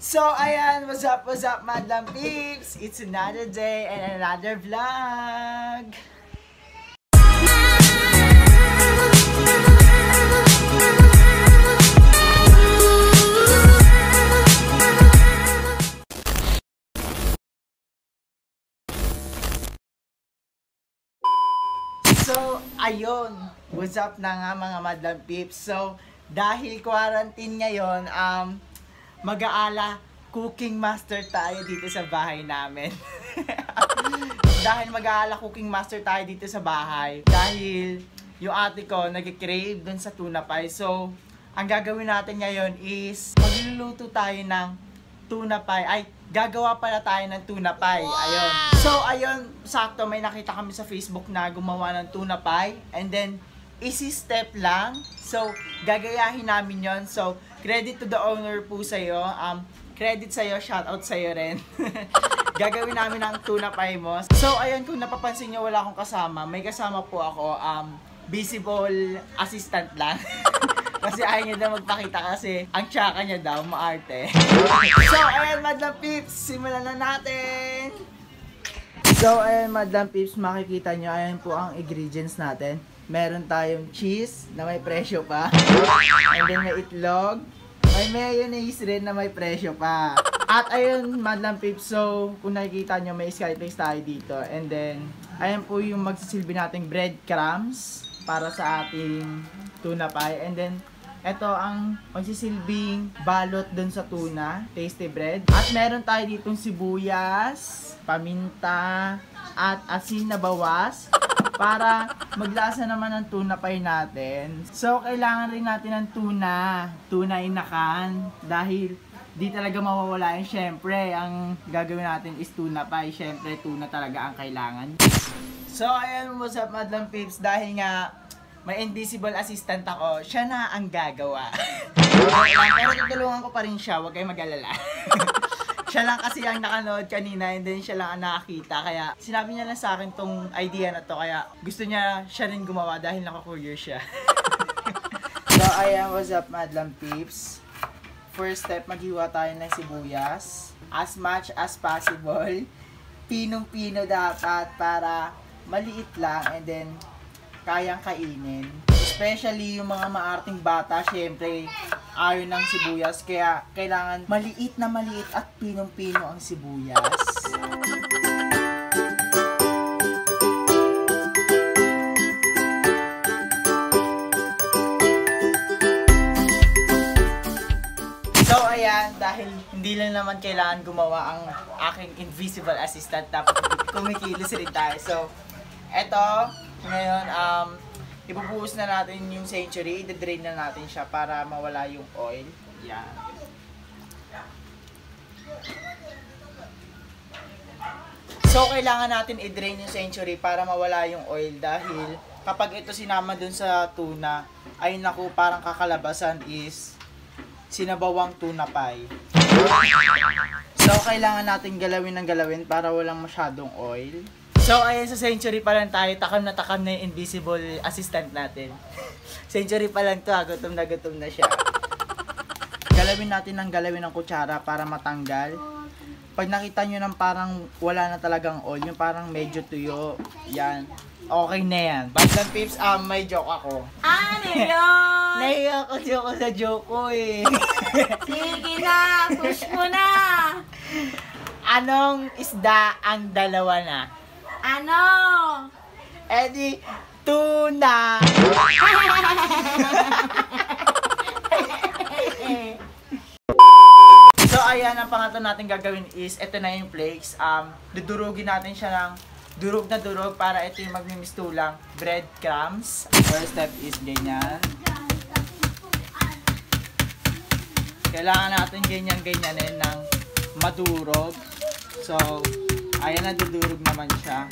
So, ayan, what's up, Madam Peeps? It's another day and another vlog. So, ayun, what's up na nga mga Madam Peeps? So, dahil quarantine ngayon, mag-aala cooking master tayo dito sa bahay namin. Dahil mag-aala cooking master tayo dito sa bahay. Dahil yung ate ko nag-crave dun sa tuna pie. So, ang gagawin natin ngayon is magluluto tayo ng tuna pie. Ay, gagawa pala tayo ng tuna pie. Ayun. So, ayun, sakto may nakita kami sa Facebook na gumawa ng tuna pie. And then, easy step lang. So, gagayahin namin yon. So, credit to the owner po sa'yo. Credit sa'yo, shoutout sa'yo rin. Gagawin namin ang tuna pie mo. So, ayun, kung napapansin nyo, wala akong kasama. May kasama po ako, visible assistant lang. Kasi ayaw niya daw magpakita kasi ang tsaka niya daw, maarte. So, ayan, Madam Peeps, simulan na natin! So, ayan, Madam Peeps, makikita nyo, ayan po ang ingredients natin. Meron tayong cheese na may presyo pa. And then may itlog. May mayonnaise rin na may presyo pa. At ayun, Madam Peeps, so kung nakikita nyo, may skyflakes tayo dito. And then, ayan po yung magsisilbi nating breadcrumbs para sa ating tuna pie. And then, ito ang magsisilbing balot dun sa tuna, tasty bread. At meron tayo ditong sibuyas, paminta, at asin na bawas para maglasa naman ng tuna pie natin. So, kailangan rin natin ng tuna inakan dahil di talaga mawawala yun. Syempre, ang gagawin natin is tuna pie. Syempre, tuna talaga ang kailangan. So, ayan, what's up, Madam Peeps? Dahil nga may invisible assistant ako, siya na ang gagawa. Pero tutulungan ko pa rin siya, huwag kayong mag-alala. Siya lang kasi ang nakanood kanina and then siya lang ang nakakita. Kaya sinabi niya lang sa akin tong idea na to. Kaya gusto niya siya rin gumawa dahil naka-courier siya. So ayan, what's up, Madam Peeps? First step, maghiwa tayo ng sibuyas. As much as possible. Pinong-pino dapat para maliit lang and then kayang kainin. Especially yung mga maarting bata, syempre ayaw ng sibuyas. Kaya kailangan maliit at pinong-pino ang sibuyas. So ayan, dahil hindi lang naman kailangan gumawa ang aking invisible assistant, dapat kumikilos rin tayo. So, eto, ngayon, ibubuhos na natin yung Century, i-drain na natin siya para mawala yung oil. Yan. So, kailangan natin i-drain yung Century para mawala yung oil dahil kapag ito sinama dun sa tuna, ay naku, parang kakalabasan is sinabawang tuna pie. So, kailangan natin galawin ng galawin para walang masyadong oil. So, ayan, sa Century pa lang tayo, takam na yung invisible assistant natin. Century pa lang to, gutom na siya. Galawin natin ng galawin ng kutsara para matanggal. Pag nakita nyo ng parang wala na talagang oil, yung parang medyo tuyo, yan, okay na yan. Madam Peeps, may joke ako. Ano yun? Naiyak ako sa joke ko eh. Sige na, push mo na. Anong isda ang dalawa na? Ano? Edi, tuna! So, ayan, ang pangatlo natin gagawin is, ito na yung flakes. Dudurugin natin siya ng durog na durog para ito yung magmimistulang breadcrumbs. First step is ganyan. Kailangan natin ganyan-ganyanin ng madurog. So, ayan, nadudurog naman siya.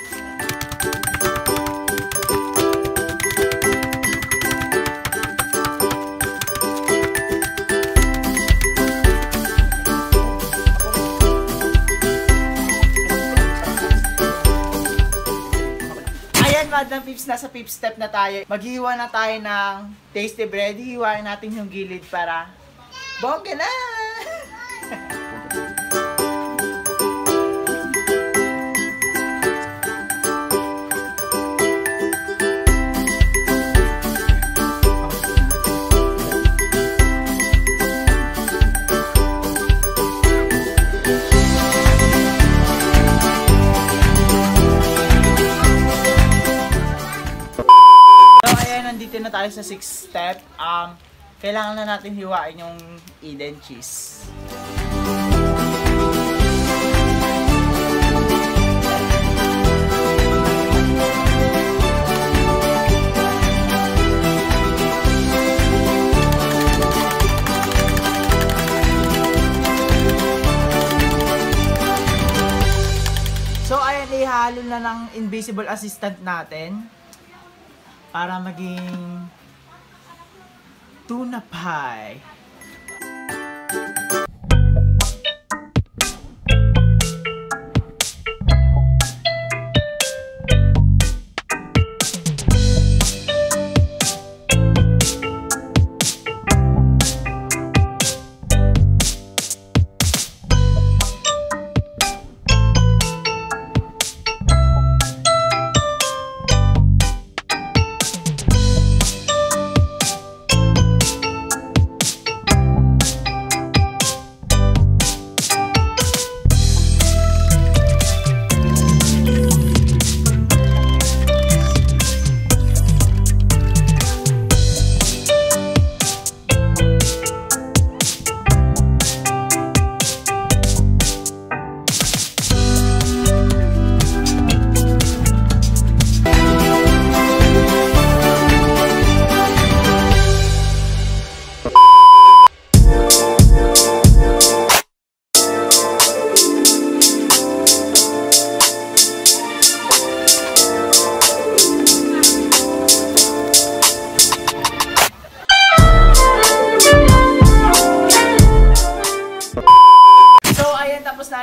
Ayan, Madam Peeps, nasa Peeps step na tayo. Maghiwa na tayo ng tasty bread. Hiwain natin yung gilid para bongga na! tayo sa 6th step. Kailangan na natin hiwain yung Eden cheese. So ayan, ihalo na ng invisible assistant natin para maging tuna pie.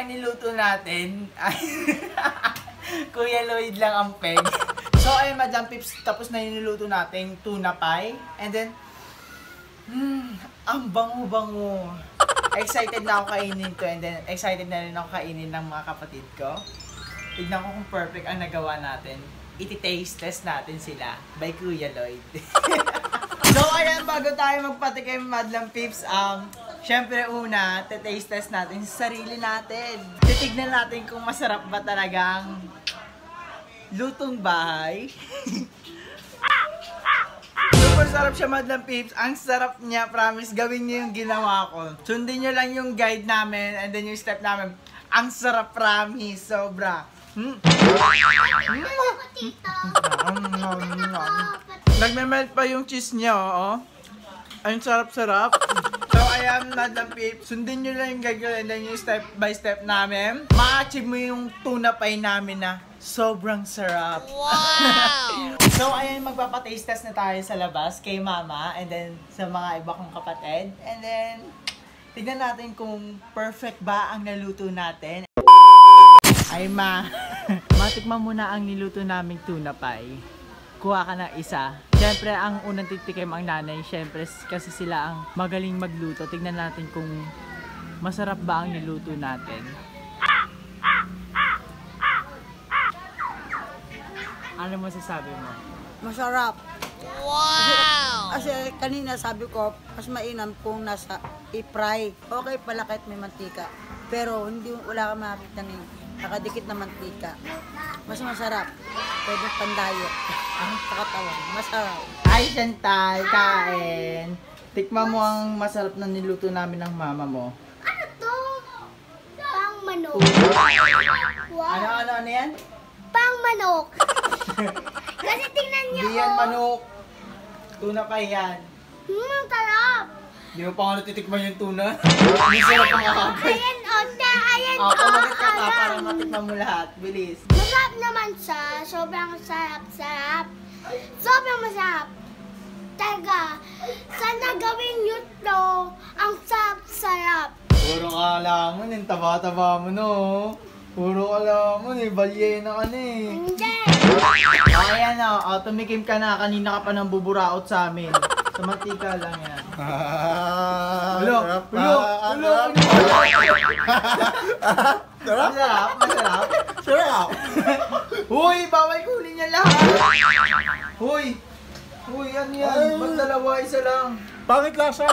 Niluto natin. Kuya Lloyd lang ang peg. So ayun, Madam Pips, tapos na yung niluto natin tuna pie. And then, ang bango-bango. Excited na ako kainin to, and then excited na rin ako kainin ng mga kapatid ko. Tignan ko kung perfect ang nagawa natin. Iti-taste test natin sila by Kuya Lloyd. So ayan, bago tayo magpatikim, Madam Pips, syempre una, taste test natin sa sarili natin. Titignan natin kung masarap ba talagang lutong bahay. Super sarap siya, Madam Pips. Ang sarap niya, promise. Gawin niyo yung ginawa ko. Sundin niyo lang yung guide namin and then yung step namin. Ang sarap, promise. Sobra. Nagme-melt pa yung cheese niya, oh. Ang sarap-sarap. So, ayan, Madam Pips. Sundin nyo lang yung gagawin and then yung step by step namin. Ma-achieve mo yung tuna pie namin na sobrang sarap. Wow! So, ayan, magpapataste test na tayo sa labas kay Mama and then sa mga iba kong kapatid. And then, tignan natin kung perfect ba ang naluto natin. Ay, Ma. Matikman muna ang niluto naming tuna pie. Kuha ka ng isa. Siyempre, ang unang titikim ang nanay. Siyempre, kasi sila ang magaling magluto. Tignan natin kung masarap ba ang niluto natin. Ano masasabi mo? Masarap. Wow! Kasi kanina sabi ko, mas mainam kung nasa i-fry. Okay pala kahit may mantika. Pero wala kang makakita ng nakadikit na mantika. Mas masarap. Pwede pandayo. Ang katawan. Masarap. Ay, Chantal, kain. Tikman mo ang masarap na niluto namin ng mama mo. Ano to? Pang manok. Wow. Ano yan? Pang manok. Kasi tingnan niyo. Hindi yan manok. Tuna pa yan. Ang sarap. Di mo pa nga natitikman yung tuna? Hindi sarap ang kakagay. Ayan o, ayan o. Kumagat ka pa para matikman mo lahat. Bilis. Masarap naman siya. Sobrang sarap-sarap. Sobrang masarap. Talaga. Sana gawin nyo to. Ang sarap-sarap. Puro kalaman, yung taba-taba mo no. Puro kalaman, balye na ka na eh. Hindi. Ayan o, tumikim ka na. Kanina ka pa nang buburaot sa amin. Sa mantika lang yan. Ulo! Masarap? Masarap? Sarap! Huy! Bawal kunin niya lahat! Huy! Huy, ano yan? Ba't dalawa? Isa lang. Pangit lasa.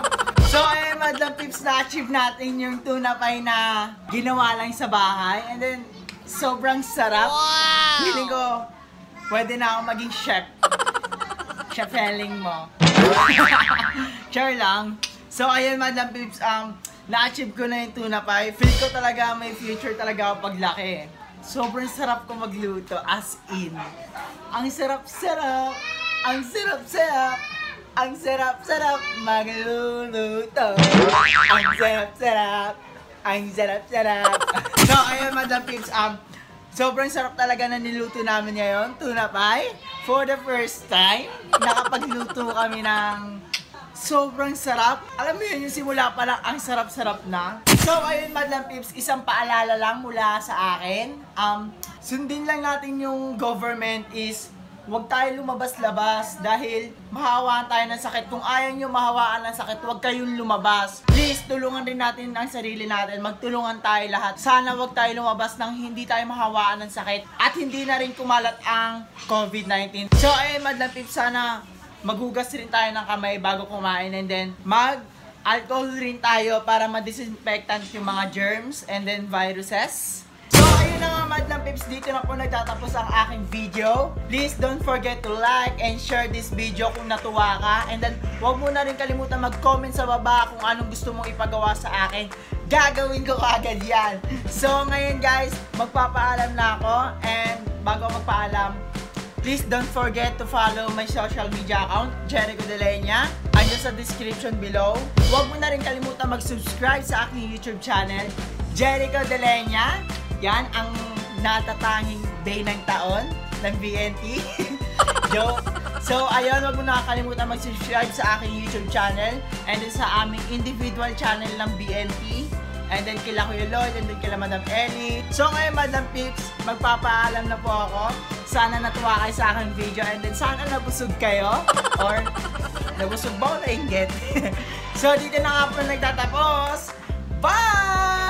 So, Madam Pips, na-achieve natin yung tuna pie na ginawa lang sa bahay. And then, sobrang sarap. Wow! Feeling ko, pwede na ako maging chef. Siya feeling mo. Sure lang. So, ayun, Madam Pips, na-achieve ko na yung tuna pie. Feel ko talaga may future talaga ako paglaki. Sobrang sarap ko magluto, as in. Ang sarap-sarap, ang sarap-sarap, ang sarap-sarap magluluto. Ang sarap-sarap, ang sarap-sarap. So, ayun, Madam Pips, sobrang sarap talaga na niluto namin ngayon, tuna pie. For the first time, nakapagluto kami ng sobrang sarap. Alam mo yun, yung simula pa lang, ang sarap-sarap na. So, ayun, Madam Pips, isang paalala lang mula sa akin. Sundin lang natin yung government is huwag tayo lumabas-labas dahil mahawaan tayo ng sakit. Kung ayaw nyo mahawaan ng sakit, huwag kayong lumabas. Please, tulungan din natin ang sarili natin. Magtulungan tayo lahat. Sana huwag tayo lumabas nang hindi tayo mahawaan ng sakit at hindi na rin kumalat ang COVID-19. So, ayun, Madam Pips, sana maghugas rin tayo ng kamay bago kumain and then mag-alcohol rin tayo para ma-disinfectant yung mga germs and then viruses. So, ayun na nga, Madam Pips, dito na po nagtatapos ang aking video. Please don't forget to like and share this video kung natuwa ka. And then, huwag mo na rin kalimutan mag-comment sa baba kung anong gusto mong ipagawa sa akin. Gagawin ko agad yan. So, ngayon guys, magpapaalam na ako. And bago magpaalam, please don't forget to follow my social media account, Jericho De Leña. Andiyan sa description below. Huwag mo na rin kalimutan mag-subscribe sa aking YouTube channel, Jericho De Leña. Yan ang natatanging day ng taon ng BNT. Joke. So, ayun, huwag mo na kalimutan mag-subscribe sa aking YouTube channel and then sa aming individual channel ng BNT. And then kila Kuya Lloyd, and then kila Madam Ellie. So ngayon, Madam Pips, magpapaalam na po ako. Sana natuwa kayo sa aking video and then sana nabusog kayo. Or nabusog ba o nainggit? So dito na nga po nagtatapos. Bye!